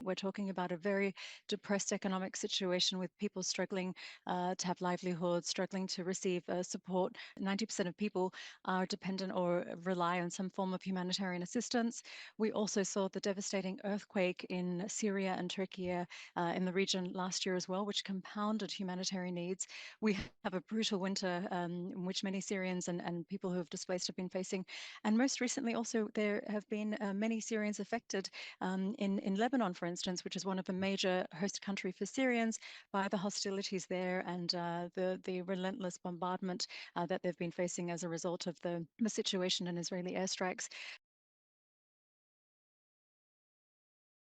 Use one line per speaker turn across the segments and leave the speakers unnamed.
We're talking about a very depressed economic situation with people struggling to have livelihoods, struggling to receive support. 90% of people are dependent or rely on some form of humanitarian assistance. We also saw the devastating earthquake in Syria and Turkey in the region last year as well, which compounded humanitarian needs. We have a brutal winter in which many Syrians and people who have displaced have been facing. And most recently also there have been many Syrians affected in Lebanon, for instance, which is one of the major host country for Syrians, by the hostilities there and the relentless bombardment that they've been facing as a result of the situation and Israeli airstrikes.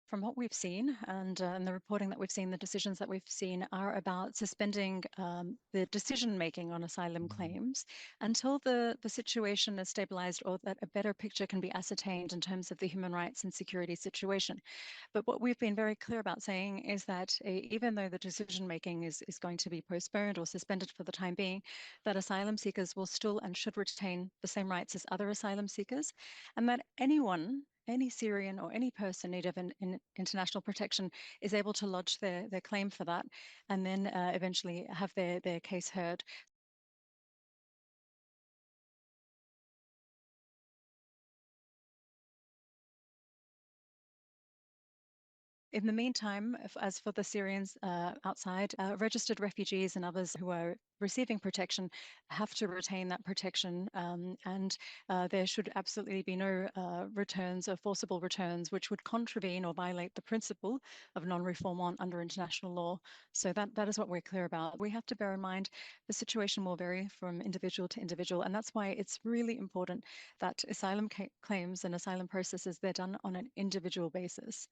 From what we've seen and the reporting that we've seen, the decisions that we've seen are about suspending the decision-making on asylum claims until the situation is stabilized or that a better picture can be ascertained in terms of the human rights and security situation. But what we've been very clear about saying is that even though the decision-making is going to be postponed or suspended for the time being, that asylum seekers will still and should retain the same rights as other asylum seekers, and that any Syrian or any person in need of international protection is able to lodge their claim for that and then eventually have their case heard. In the meantime, as for the Syrians outside, registered refugees and others who are receiving protection have to retain that protection, and there should absolutely be no returns or forcible returns which would contravene or violate the principle of non-refoulement under international law. So that is what we're clear about. We have to bear in mind the situation will vary from individual to individual, and that's why it's really important that asylum claims and asylum processes, they're done on an individual basis.